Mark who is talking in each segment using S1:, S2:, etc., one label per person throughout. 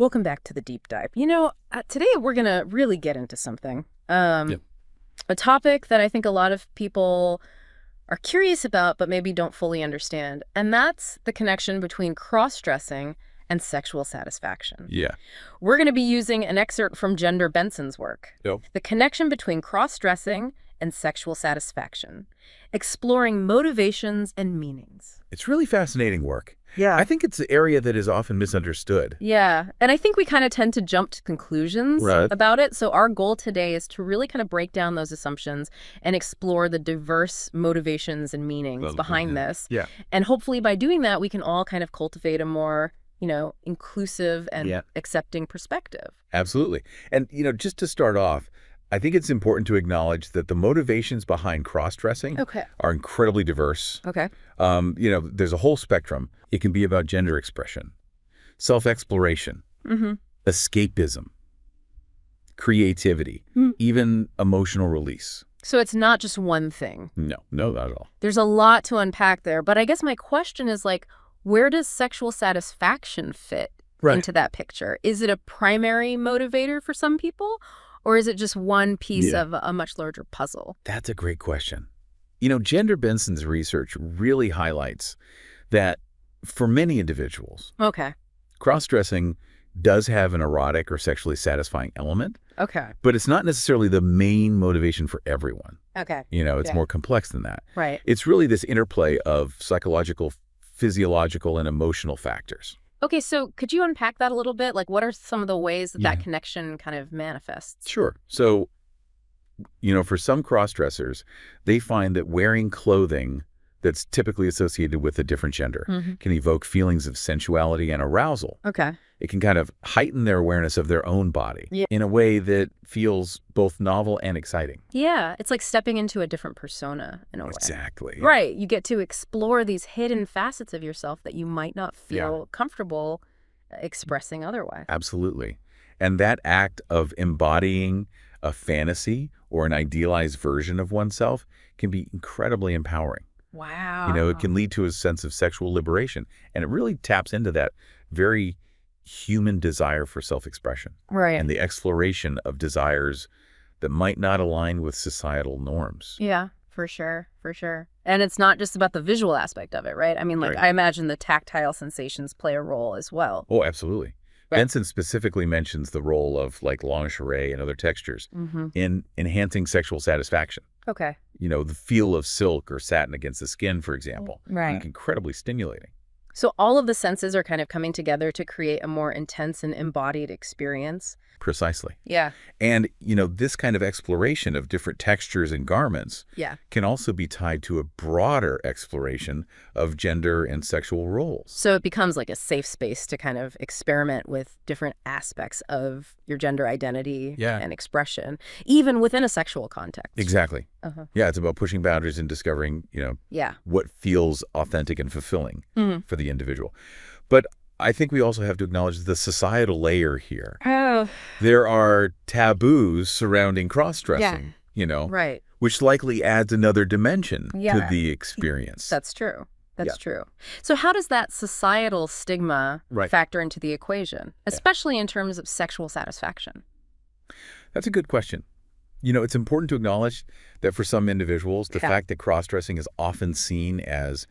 S1: Welcome back to the deep dive. Today we're going to really get into something.
S2: Yep.
S1: A topic that I think a lot of people are curious about, but maybe don't fully understand. And that's the connection between cross-dressing and sexual satisfaction.
S2: Yeah.
S1: We're going to be using an excerpt from Gender Benson's work,
S2: Yep.
S1: The Connection Between Cross-Dressing and Sexual Satisfaction, exploring motivations and meanings.
S2: It's really fascinating work.
S1: Yeah.
S2: I think it's an area that is often misunderstood.
S1: Yeah. And I think we kind of tend to jump to conclusions about it. So our goal today is to really kind of break down those assumptions and explore the diverse motivations and meanings behind this.
S2: Yeah.
S1: And hopefully by doing that, we can all kind of cultivate a more, inclusive and accepting perspective.
S2: Absolutely. And, just to start off, I think it's important to acknowledge that the motivations behind cross-dressing are incredibly diverse.
S1: Okay.
S2: There's a whole spectrum. It can be about gender expression, self-exploration, escapism, creativity, even emotional release.
S1: So it's not just one thing.
S2: No, not at all.
S1: There's a lot to unpack there. But I guess my question is where does sexual satisfaction fit into that picture? Is it a primary motivator for some people? Or is it just one piece of a much larger puzzle?
S2: That's a great question. Gender Benson's research really highlights that for many individuals, cross-dressing does have an erotic or sexually satisfying element. But it's not necessarily the main motivation for everyone. It's more complex than that.
S1: Right.
S2: It's really this interplay of psychological, physiological, and emotional factors.
S1: Okay, so could you unpack that a little bit? What are some of the ways that that connection kind of manifests?
S2: Sure. So, for some cross-dressers, they find that wearing clothing that's typically associated with a different gender can evoke feelings of sensuality and arousal. It can kind of heighten their awareness of their own body in a way that feels both novel and exciting.
S1: Yeah, it's like stepping into a different persona in a way.
S2: Exactly.
S1: Right, you get to explore these hidden facets of yourself that you might not feel comfortable expressing otherwise.
S2: Absolutely. And that act of embodying a fantasy or an idealized version of oneself can be incredibly empowering.
S1: Wow.
S2: It can lead to a sense of sexual liberation, and it really taps into that very human desire for self-expression.
S1: Right.
S2: And the exploration of desires that might not align with societal norms.
S1: Yeah, for sure. For sure. And it's not just about the visual aspect of it, right? I mean, I imagine the tactile sensations play a role as well.
S2: Oh, absolutely. Right. Benson specifically mentions the role of lingerie and other textures in enhancing sexual satisfaction.
S1: Okay.
S2: The feel of silk or satin against the skin, for example.
S1: Right.
S2: Incredibly stimulating.
S1: So all of the senses are kind of coming together to create a more intense and embodied experience.
S2: Precisely.
S1: Yeah.
S2: And, this kind of exploration of different textures and garments can also be tied to a broader exploration of gender and sexual roles.
S1: So it becomes like a safe space to kind of experiment with different aspects of your gender identity and expression, even within a sexual context.
S2: Exactly. Yeah, it's about pushing boundaries and discovering, what feels authentic and fulfilling for the individual. But I think we also have to acknowledge the societal layer here.
S1: Oh.
S2: There are taboos surrounding cross-dressing,
S1: right,
S2: which likely adds another dimension to the experience.
S1: That's true. That's true. So how does that societal stigma factor into the equation, especially in terms of sexual satisfaction?
S2: That's a good question. It's important to acknowledge that for some individuals, the fact that cross-dressing is often seen as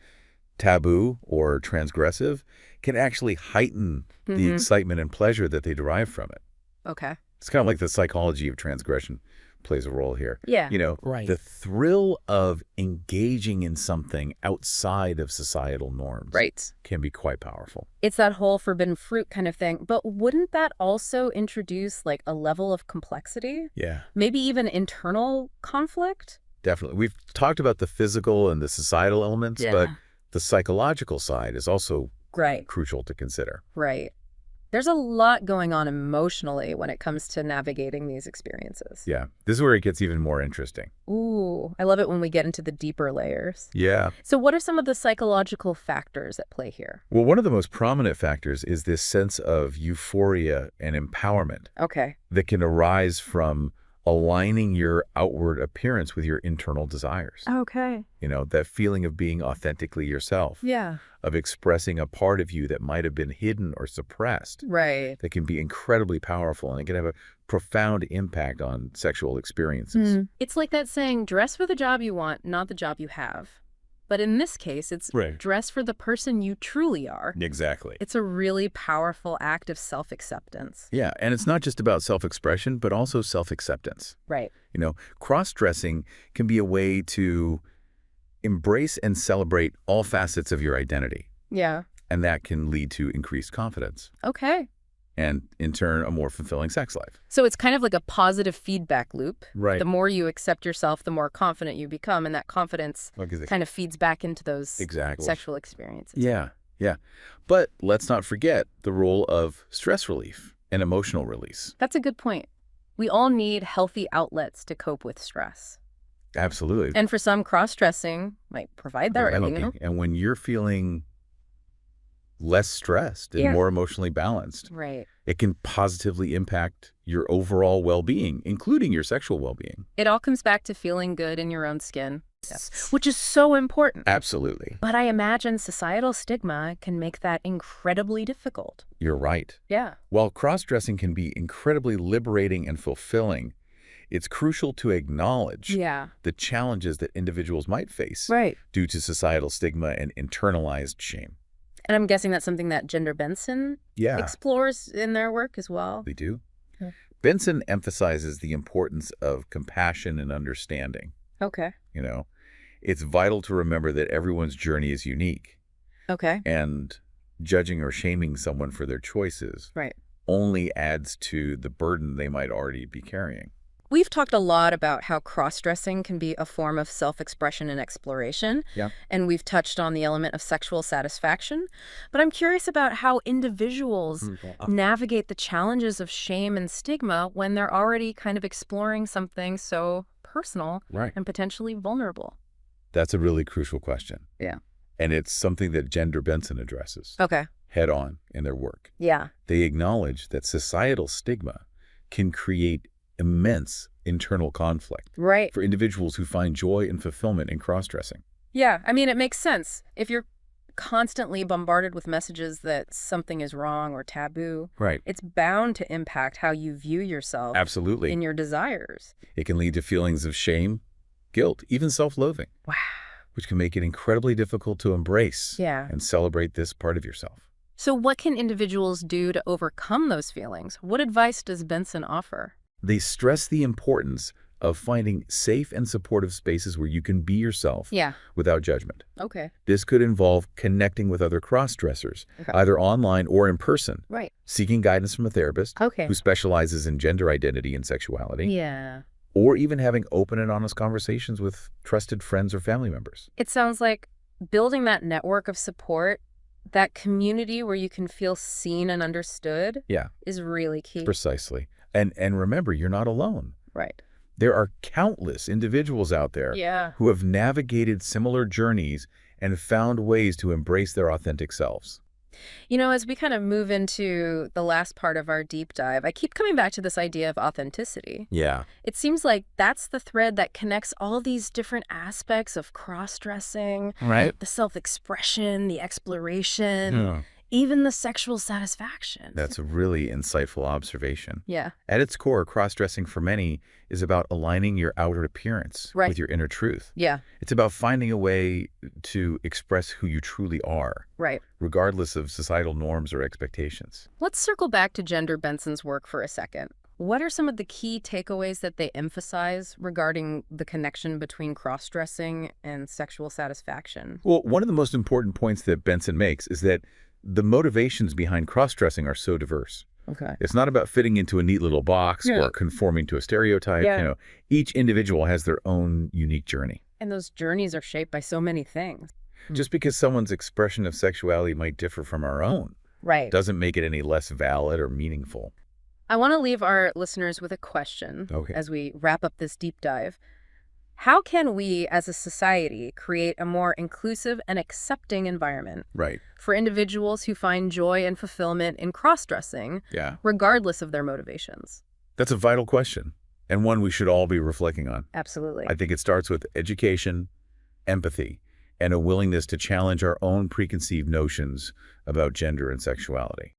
S2: taboo or transgressive can actually heighten the excitement and pleasure that they derive from it.
S1: Okay.
S2: It's kind of like the psychology of transgression plays a role here.
S1: Yeah.
S2: The thrill of engaging in something outside of societal norms can be quite powerful.
S1: It's that whole forbidden fruit kind of thing. But wouldn't that also introduce a level of complexity?
S2: Yeah.
S1: Maybe even internal conflict?
S2: Definitely. We've talked about the physical and the societal elements, but the psychological side is also crucial to consider.
S1: Right. There's a lot going on emotionally when it comes to navigating these experiences.
S2: Yeah. This is where it gets even more interesting.
S1: Ooh, I love it when we get into the deeper layers.
S2: Yeah.
S1: So what are some of the psychological factors at play here?
S2: Well, one of the most prominent factors is this sense of euphoria and empowerment.
S1: Okay.
S2: That can arise from aligning your outward appearance with your internal desires.
S1: Okay.
S2: That feeling of being authentically yourself.
S1: Yeah.
S2: Of expressing a part of you that might have been hidden or suppressed.
S1: Right.
S2: That can be incredibly powerful, and it can have a profound impact on sexual experiences.
S1: It's like that saying, dress for the job you want, not the job you have. But in this case, it's dress for the person you truly are.
S2: Exactly.
S1: It's a really powerful act of self-acceptance.
S2: Yeah, and it's not just about self-expression, but also self-acceptance.
S1: Right.
S2: Cross-dressing can be a way to embrace and celebrate all facets of your identity.
S1: Yeah.
S2: And that can lead to increased confidence.
S1: Okay.
S2: And, in turn, a more fulfilling sex life.
S1: So it's kind of like a positive feedback loop.
S2: Right.
S1: The more you accept yourself, the more confident you become, and that confidence kind of feeds back into those sexual experiences.
S2: Yeah, yeah. But let's not forget the role of stress relief and emotional release.
S1: That's a good point. We all need healthy outlets to cope with stress.
S2: Absolutely.
S1: And for some, cross-dressing might provide that, right?
S2: And when you're feeling less stressed and more emotionally balanced, it can positively impact your overall well-being, including your sexual well-being.
S1: It all comes back to feeling good in your own skin, which is so important.
S2: Absolutely.
S1: But I imagine societal stigma can make that incredibly difficult.
S2: You're right.
S1: Yeah.
S2: While cross-dressing can be incredibly liberating and fulfilling, it's crucial to acknowledge the challenges that individuals might face due to societal stigma and internalized shame.
S1: And I'm guessing that's something that Gender Benson explores in their work as well.
S2: They do. Yeah. Benson emphasizes the importance of compassion and understanding.
S1: Okay.
S2: It's vital to remember that everyone's journey is unique.
S1: Okay.
S2: And judging or shaming someone for their choices only adds to the burden they might already be carrying.
S1: We've talked a lot about how cross-dressing can be a form of self-expression and exploration, and we've touched on the element of sexual satisfaction. But I'm curious about how individuals navigate the challenges of shame and stigma when they're already kind of exploring something so personal and potentially vulnerable.
S2: That's a really crucial question.
S1: Yeah.
S2: And it's something that Gender Benson addresses head on in their work.
S1: Yeah.
S2: They acknowledge that societal stigma can create immense internal conflict for individuals who find joy and fulfillment in cross-dressing.
S1: Yeah, I mean, it makes sense. If you're constantly bombarded with messages that something is wrong or taboo, it's bound to impact how you view yourself in your desires.
S2: It can lead to feelings of shame, guilt, even self-loathing, which can make it incredibly difficult to embrace and celebrate this part of yourself.
S1: So what can individuals do to overcome those feelings? What advice does Benson offer?
S2: They stress the importance of finding safe and supportive spaces where you can be yourself without judgment.
S1: Okay.
S2: This could involve connecting with other cross-dressers, either online or in person, seeking guidance from a therapist who specializes in gender identity and sexuality, or even having open and honest conversations with trusted friends or family members.
S1: It sounds like building that network of support, that community where you can feel seen and understood is really key.
S2: Precisely. And remember, you're not alone.
S1: Right.
S2: There are countless individuals out there who have navigated similar journeys and found ways to embrace their authentic selves.
S1: As we kind of move into the last part of our deep dive, I keep coming back to this idea of authenticity.
S2: Yeah.
S1: It seems like that's the thread that connects all these different aspects of cross-dressing, the self-expression, the exploration, even the sexual satisfaction.
S2: That's a really insightful observation.
S1: Yeah.
S2: At its core, cross-dressing for many is about aligning your outer appearance with your inner truth.
S1: Yeah.
S2: It's about finding a way to express who you truly are, regardless of societal norms or expectations.
S1: Let's circle back to Gender Benson's work for a second. What are some of the key takeaways that they emphasize regarding the connection between cross-dressing and sexual satisfaction?
S2: Well, one of the most important points that Benson makes is that the motivations behind cross-dressing are so diverse.
S1: Okay.
S2: It's not about fitting into a neat little box or conforming to a stereotype. Each individual has their own unique journey.
S1: And those journeys are shaped by so many things.
S2: Just because someone's expression of sexuality might differ from our own doesn't make it any less valid or meaningful.
S1: I want to leave our listeners with a question as we wrap up this deep dive. How can we, as a society, create a more inclusive and accepting environment for individuals who find joy and fulfillment in cross-dressing, regardless of their motivations?
S2: That's a vital question. and one we should all be reflecting on.
S1: Absolutely.
S2: I think it starts with education, empathy, and a willingness to challenge our own preconceived notions about gender and sexuality.